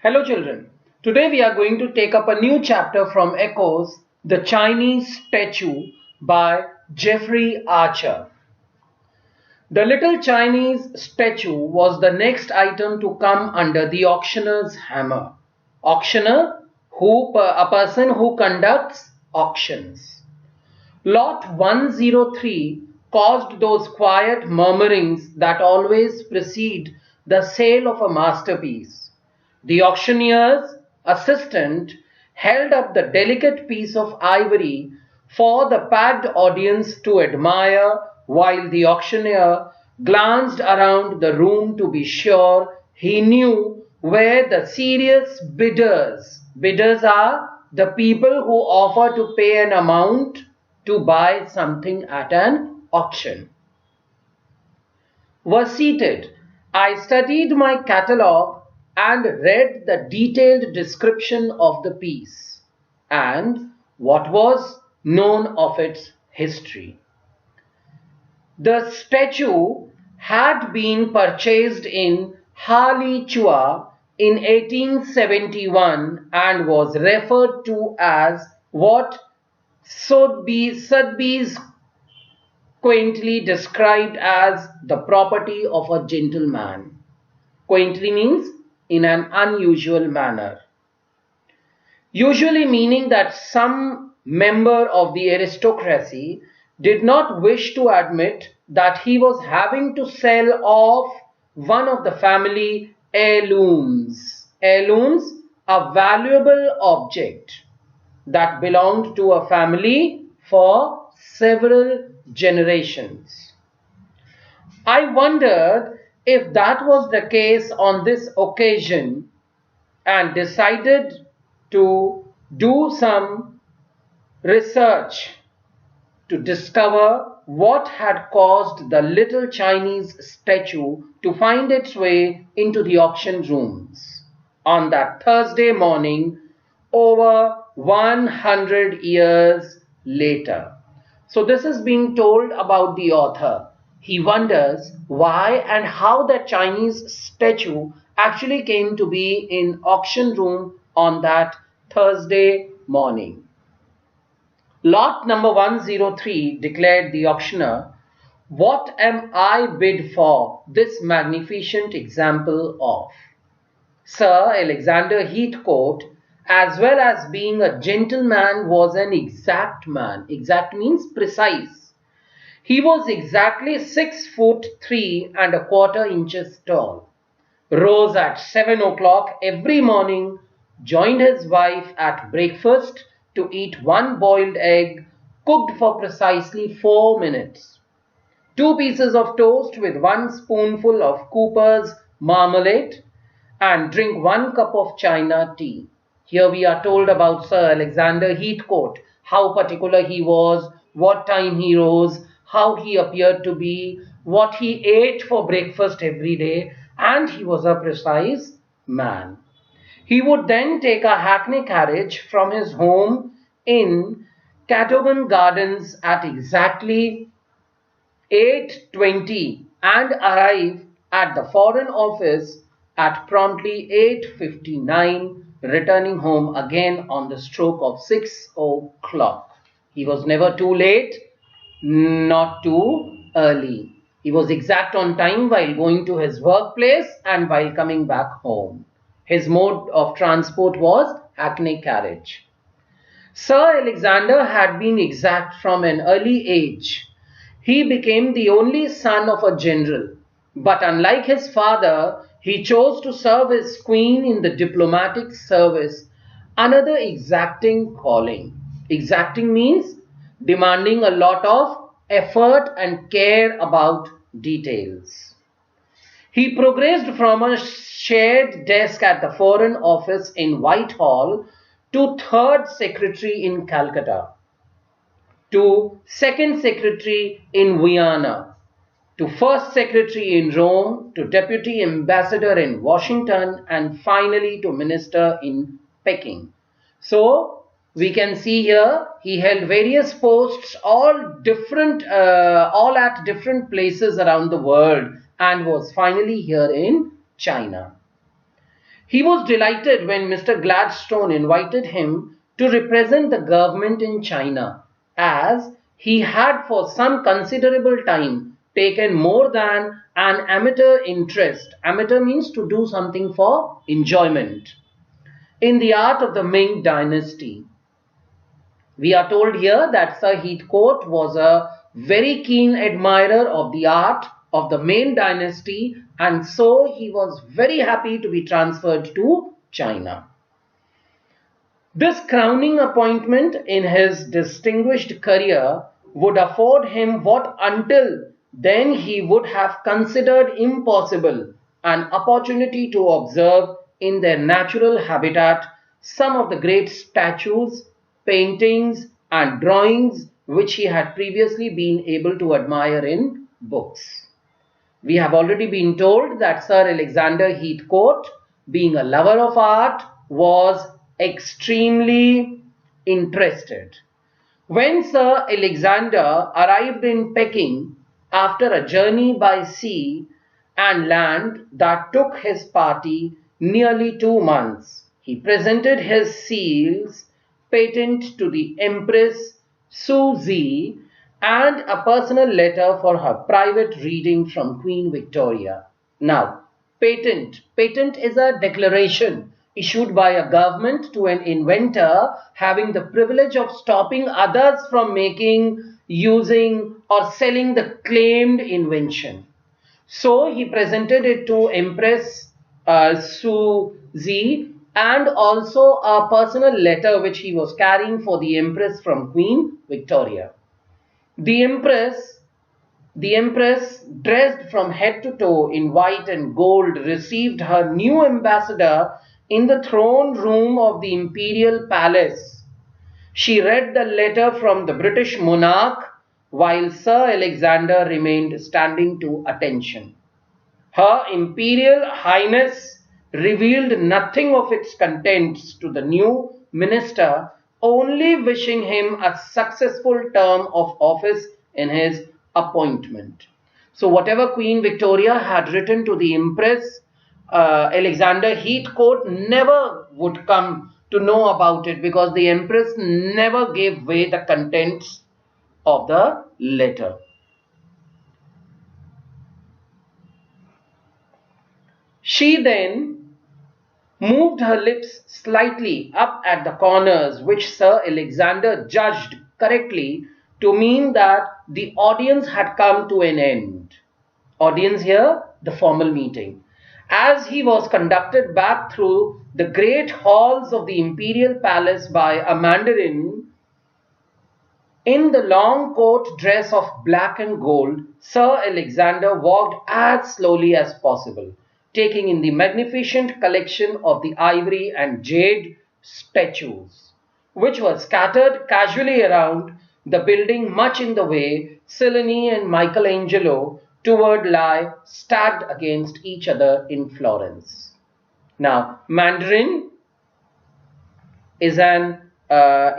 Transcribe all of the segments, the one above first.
Hello children, today we are going to take up a new chapter from Echoes, The Chinese Statue by Jeffrey Archer. The little Chinese statue was the next item to come under the auctioneer's hammer. Auctioneer, a person who conducts auctions. Lot 103 caused those quiet murmurings that always precede the sale of a masterpiece. The auctioneer's assistant held up the delicate piece of ivory for the packed audience to admire, while the auctioneer glanced around the room to be sure he knew where the serious bidders are the people who offer to pay an amount to buy something at an auction, were seated. I studied my catalogue and read the detailed description of the piece and what was known of its history. The statue had been purchased in Halichua in 1871 and was referred to as what Sotheby's quaintly described as the property of a gentleman. Quaintly means in an unusual manner. Usually meaning that some member of the aristocracy did not wish to admit that he was having to sell off one of the family heirlooms. Heirlooms, a valuable object that belonged to a family for several generations. I wondered if that was the case on this occasion and decided to do some research to discover what had caused the little Chinese statue to find its way into the auction rooms on that Thursday morning over 100 years later. So this is being told about the author. He wonders why and how the Chinese statue actually came to be in auction room on that Thursday morning. Lot number 103 declared the auctioneer, "What am I bid for this magnificent example of?" Sir Alexander Heathcote, as well as being a gentleman, was an exact man. Exact means precise. He was exactly 6'3" and a quarter inches tall. Rose at 7 o'clock every morning, joined his wife at breakfast to eat one boiled egg cooked for precisely 4 minutes, 2 pieces of toast with 1 spoonful of Cooper's marmalade, and drink 1 cup of China tea. Here we are told about Sir Alexander Heathcote, how particular he was, what time he rose, how he appeared to be, what he ate for breakfast every day, and he was a precise man. He would then take a hackney carriage from his home in Cadogan Gardens at exactly 8:20 and arrive at the Foreign Office at promptly 8:59, returning home again on the stroke of 6 o'clock. He was never too late, not too early. He was exact on time while going to his workplace and while coming back home. His mode of transport was hackney carriage. Sir Alexander had been exact from an early age. He became the only son of a general, but unlike his father, he chose to serve his queen in the diplomatic service, another exacting calling. Exacting means demanding a lot of effort and care about details. He progressed from a shared desk at the Foreign Office in Whitehall to third secretary in Calcutta, to second secretary in Vienna, to first secretary in Rome, to deputy ambassador in Washington, and finally to minister in Peking. So we can see here he held various posts, all at different places around the world, and was finally here in China. He was delighted when Mr. Gladstone invited him to represent the government in China, as he had for some considerable time taken more than an amateur interest. Amateur means to do something for enjoyment in the art of the Ming dynasty. We are told here that Sir Heathcote was a very keen admirer of the art of the Ming dynasty, and so he was very happy to be transferred to China. This crowning appointment in his distinguished career would afford him what until then he would have considered impossible, an opportunity to observe in their natural habitat some of the great statues, paintings, and drawings which he had previously been able to admire in books. We have already been told that Sir Alexander Heathcote, being a lover of art, was extremely interested. When Sir Alexander arrived in Peking after a journey by sea and land that took his party nearly 2 months, he presented his seals patent to the Empress Suzy and a personal letter for her private reading from Queen Victoria. Now, patent is a declaration issued by a government to an inventor having the privilege of stopping others from making, using, or selling the claimed invention. So he presented it to Empress Suzy, and also a personal letter which he was carrying for the Empress from Queen Victoria. The Empress, dressed from head to toe in white and gold, received her new ambassador in the throne room of the imperial palace. She read the letter from the British monarch while Sir Alexander remained standing to attention. Her Imperial Highness revealed nothing of its contents to the new minister, only wishing him a successful term of office in his appointment. So whatever Queen Victoria had written to the Empress, Alexander Heathcote never would come to know about it, because the Empress never gave away the contents of the letter. She then moved her lips slightly up at the corners, which Sir Alexander judged correctly to mean that the audience had come to an end. Audience here, the formal meeting. As he was conducted back through the great halls of the imperial palace by a mandarin in the long coat dress of black and gold, Sir Alexander walked as slowly as possible, taking in the magnificent collection of the ivory and jade statues, which were scattered casually around the building, much in the way Cellini and Michelangelo toward lie stacked against each other in Florence. Now, Mandarin is an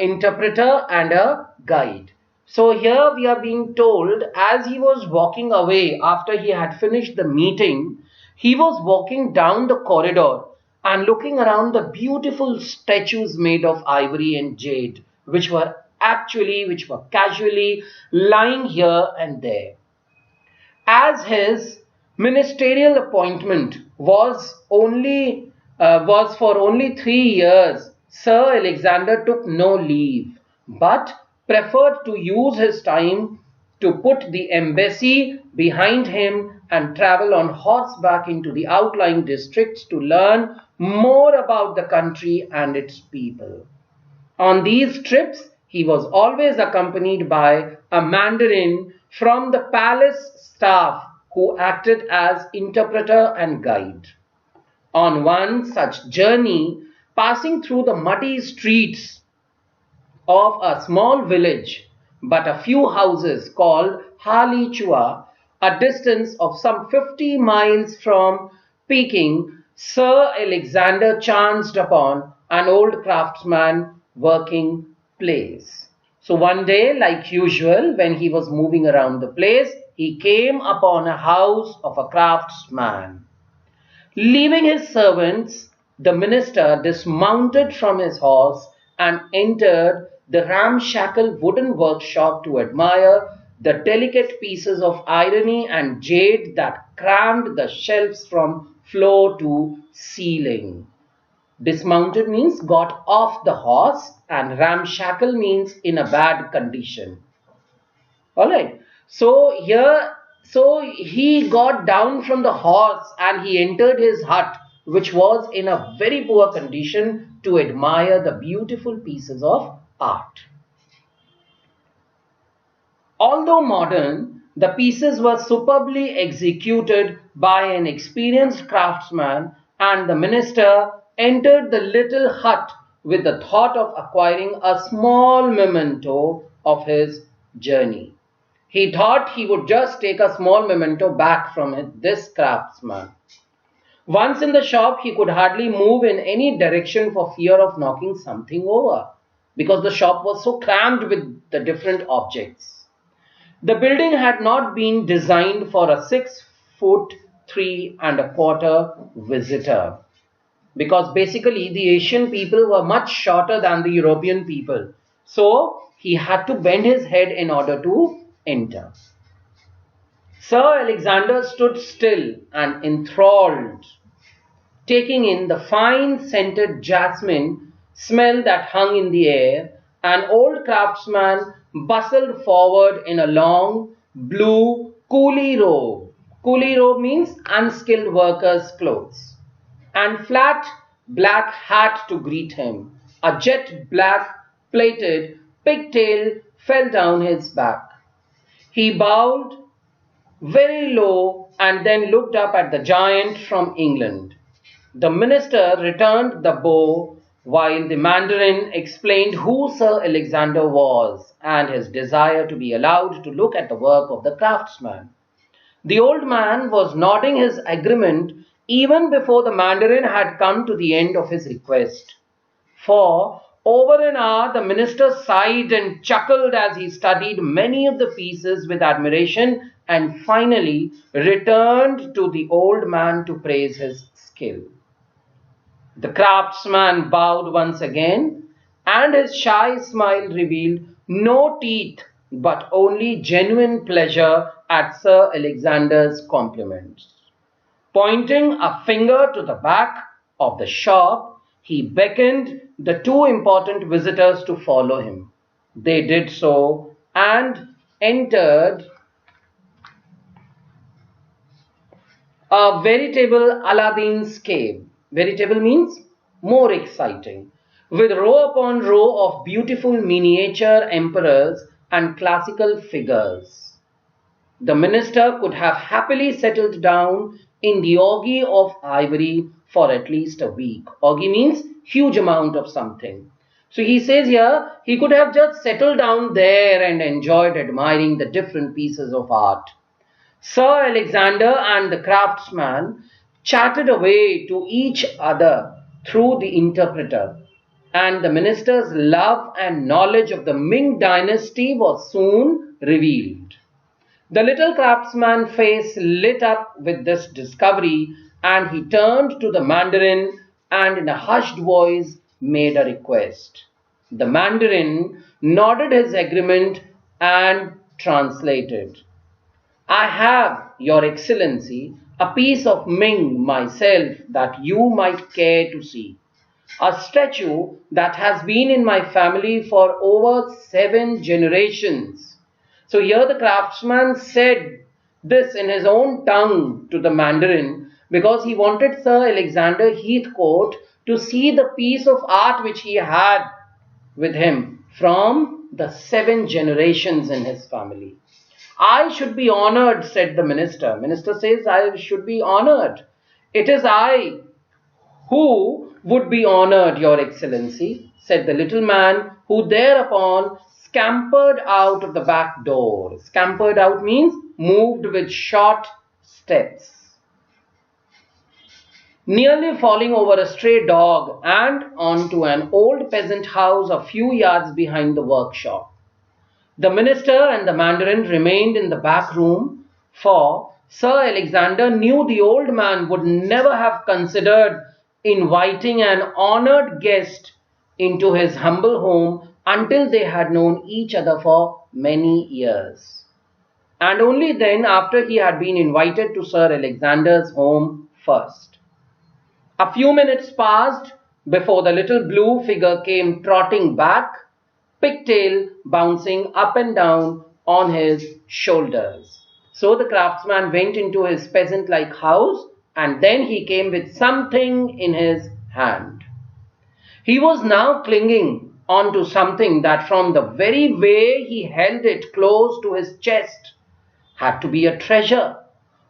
interpreter and a guide. So here we are being told, as he was walking away after he had finished the meeting, he was walking down the corridor and looking around the beautiful statues made of ivory and jade, which were casually lying here and there. As his ministerial appointment was for only 3 years, Sir Alexander took no leave, but preferred to use his time to put the embassy behind him and travel on horseback into the outlying districts to learn more about the country and its people. On these trips, he was always accompanied by a mandarin from the palace staff who acted as interpreter and guide. On one such journey, passing through the muddy streets of a small village but a few houses called Halichua, a distance of some 50 miles from Peking, Sir Alexander chanced upon an old craftsman working place. So one day, like usual, when he was moving around the place, he came upon a house of a craftsman. Leaving his servants The minister dismounted from his horse and entered the ramshackle wooden workshop to admire the delicate pieces of irony and jade that crammed the shelves from floor to ceiling. Dismounted means got off the horse, and ramshackle means in a bad condition. All right. So he got down from the horse and he entered his hut, which was in a very poor condition, to admire the beautiful pieces of art. Although modern, the pieces were superbly executed by an experienced craftsman, and the minister entered the little hut with the thought of acquiring a small memento of his journey. He thought he would just take a small memento back from this craftsman. Once in the shop, he could hardly move in any direction for fear of knocking something over, because the shop was so crammed with the different objects. The building had not been designed for a 6 foot 3 and a quarter visitor, because basically the Asian people were much shorter than the European people. So he had to bend his head in order to enter. Sir Alexander stood still and enthralled, taking in the fine scented jasmine smell that hung in the air. An old craftsman bustled forward in a long blue coolie robe. Coolie robe means unskilled workers' clothes, and flat black hat to greet him. A jet black plaited pigtail fell down his back. He bowed very low and then looked up at the giant from England. The minister returned the bow while the Mandarin explained who Sir Alexander was and his desire to be allowed to look at the work of the craftsman. The old man was nodding his agreement even before the Mandarin had come to the end of his request. For over an hour, the minister sighed and chuckled as he studied many of the pieces with admiration and finally returned to the old man to praise his skill. The craftsman bowed once again, and his shy smile revealed no teeth but only genuine pleasure at Sir Alexander's compliments. Pointing a finger to the back of the shop, he beckoned the two important visitors to follow him. They did so and entered a veritable Aladdin's cave. Veritable means more exciting, with row upon row of beautiful miniature emperors and classical figures. The minister could have happily settled down in the orgy of ivory for at least a week. Orgy means huge amount of something. So he says here he could have just settled down there and enjoyed admiring the different pieces of art. Sir Alexander and the craftsman chatted away to each other through the interpreter, and the minister's love and knowledge of the Ming dynasty was soon revealed. The little craftsman's face lit up with this discovery, and he turned to the Mandarin and in a hushed voice made a request. The Mandarin nodded his agreement and translated. I have, Your Excellency, a piece of Ming myself that you might care to see. A statue that has been in my family for over 7 generations. So here the craftsman said this in his own tongue to the Mandarin because he wanted Sir Alexander Heathcote to see the piece of art which he had with him from the 7 generations in his family. I should be honored, said the minister. Minister says, I should be honored. It is I who would be honored, Your Excellency, said the little man, who thereupon scampered out of the back door. Scampered out means moved with short steps, nearly falling over a stray dog and onto an old peasant house a few yards behind the workshop. The minister and the Mandarin remained in the back room, for Sir Alexander knew the old man would never have considered inviting an honored guest into his humble home until they had known each other for many years. And only then, after he had been invited to Sir Alexander's home first. A few minutes passed before the little blue figure came trotting back, pigtail bouncing up and down on his shoulders. So the craftsman went into his peasant-like house, and then he came with something in his hand. He was now clinging onto something that, from the very way he held it close to his chest, had to be a treasure.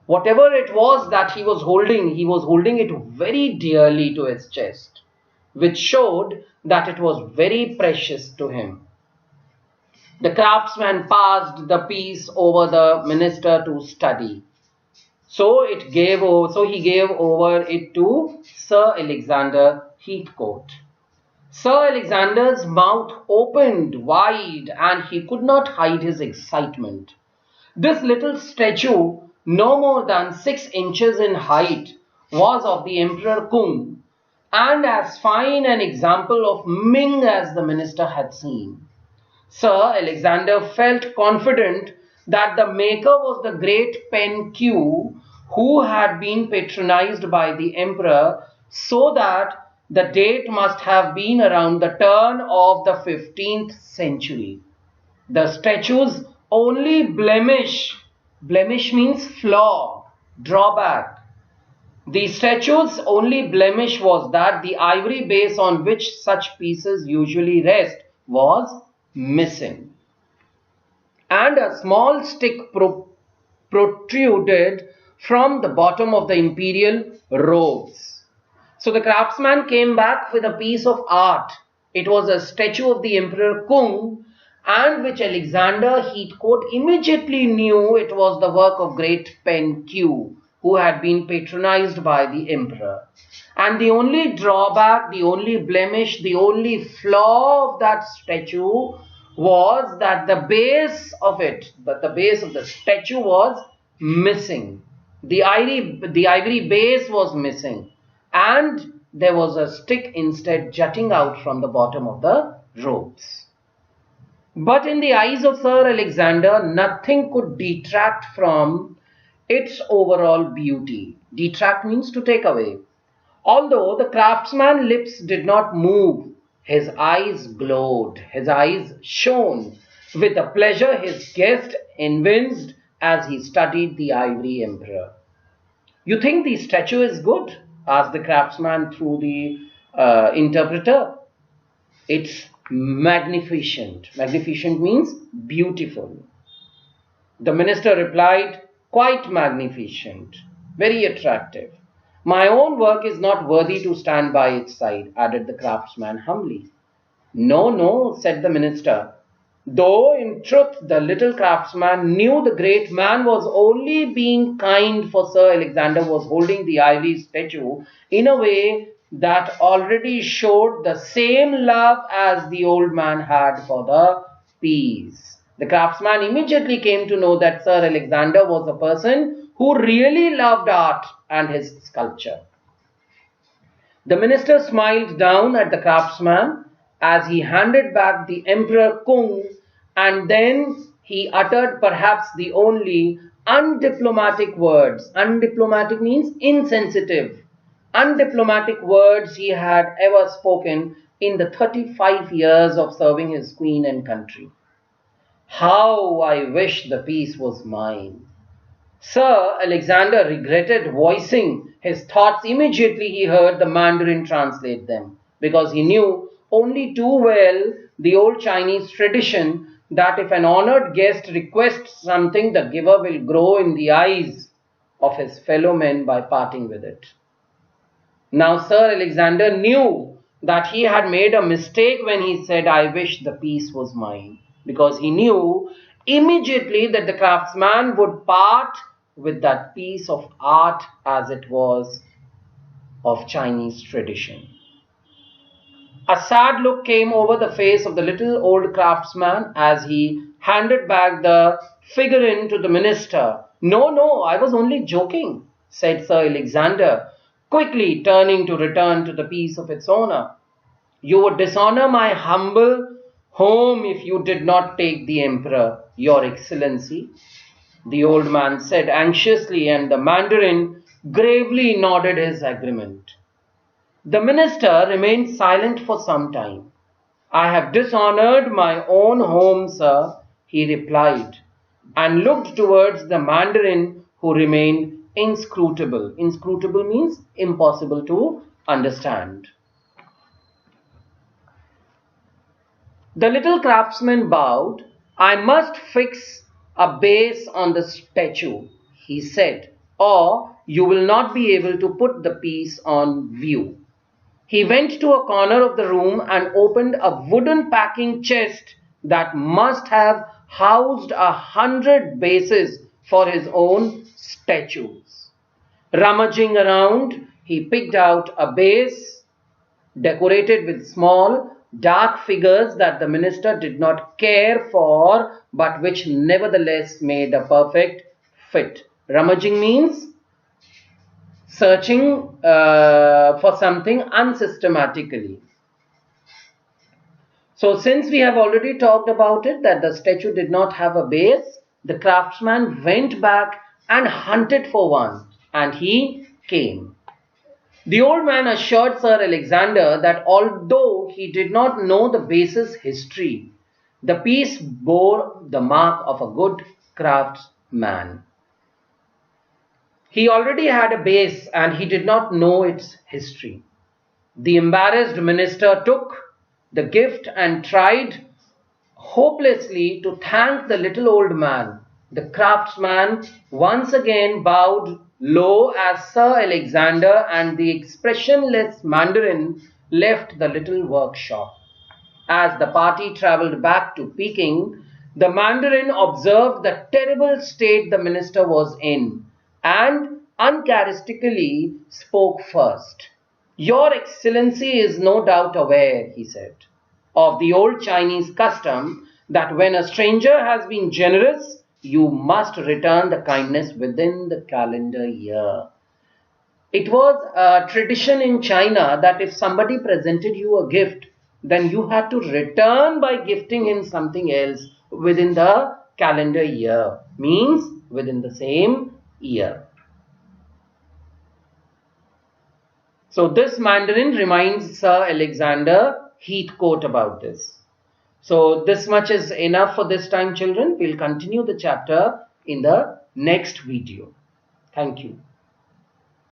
Whatever it was that he was holding it very dearly to his chest, which showed that it was very precious to him. The craftsman passed the piece over the minister to study. So he gave over it to Sir Alexander Heathcote. Sir Alexander's mouth opened wide and he could not hide his excitement. This little statue, no more than 6 inches in height, was of the Emperor Kung, and as fine an example of Ming as the minister had seen. Sir Alexander felt confident that the maker was the great Pen Q, who had been patronized by the emperor, so that the date must have been around the turn of the 15th century. The statue's only blemish means flaw, drawback. The statue's only blemish was that the ivory base on which such pieces usually rest was missing, and a small stick protruded from the bottom of the imperial robes. So the craftsman came back with a piece of art. It was a statue of the Emperor Kung, and which Alexander Heathcote immediately knew it was the work of great Pen Q, who had been patronized by the emperor. And the only drawback, the only blemish, the only flaw of that statue was that the base of the statue was missing. The ivory base was missing, and there was a stick instead jutting out from the bottom of the robes. But in the eyes of Sir Alexander, nothing could detract from its overall beauty. Detract means to take away. Although the craftsman's lips did not move, his eyes glowed, his eyes shone with the pleasure his guest evinced as he studied the ivory emperor. "You think the statue is good?" asked the craftsman through the interpreter. "It's magnificent." Magnificent means beautiful. The minister replied, "Quite magnificent, very attractive. My own work is not worthy to stand by its side," added the craftsman humbly. "No, no," said the minister. Though in truth the little craftsman knew the great man was only being kind, for Sir Alexander was holding the ivory statue in a way that already showed the same love as the old man had for the piece. The craftsman immediately came to know that Sir Alexander was a person who really loved art and his sculpture. The minister smiled down at the craftsman as he handed back the Emperor Kung, and then he uttered perhaps the only undiplomatic words. Undiplomatic means insensitive. Undiplomatic words he had ever spoken in the 35 years of serving his queen and country. "How I wish the piece was mine." Sir Alexander regretted voicing his thoughts immediately he heard the Mandarin translate them, because he knew only too well the old Chinese tradition that if an honored guest requests something, the giver will grow in the eyes of his fellow men by parting with it. Now Sir Alexander knew that he had made a mistake when he said, "I wish the piece was mine," because he knew immediately that the craftsman would part with that piece of art as it was of Chinese tradition. A sad look came over the face of the little old craftsman as he handed back the figurine to the minister. "No, no, I was only joking," said Sir Alexander, quickly turning to return to the piece of its owner. You would dishonor my humble home if you did not take the emperor, your excellency, the old man said anxiously, and the Mandarin gravely nodded his agreement. The minister remained silent for some time. I have dishonored my own home, sir, he replied, and looked towards the Mandarin, who remained inscrutable. Inscrutable means impossible to understand. The little craftsman bowed. I must fix a base on the statue, he said, or you will not be able to put the piece on view. He went to a corner of the room and opened a wooden packing chest that must have housed 100 bases for his own statues. Rummaging around, he picked out a base decorated with small, dark figures that the minister did not care for, but which nevertheless made a perfect fit. Rummaging means searching for something unsystematically. So since we have already talked about it, that the statue did not have a base, the craftsman went back and hunted for one, and he came. The old man assured Sir Alexander that although he did not know the base's history, the piece bore the mark of a good craftsman. He already had a base and he did not know its history. The embarrassed minister took the gift and tried hopelessly to thank the little old man. The craftsman once again bowed low as Sir Alexander and the expressionless Mandarin left the little workshop. As the party travelled back to Peking, the Mandarin observed the terrible state the minister was in and uncharacteristically spoke first. Your Excellency is no doubt aware, he said, of the old Chinese custom that when a stranger has been generous, you must return the kindness within the calendar year. It was a tradition in China that if somebody presented you a gift, then you had to return by gifting him something else within the calendar year, means within the same year. So this Mandarin reminds Sir Alexander Heathcote about this. So this much is enough for this time, children. We'll continue the chapter in the next video. Thank you.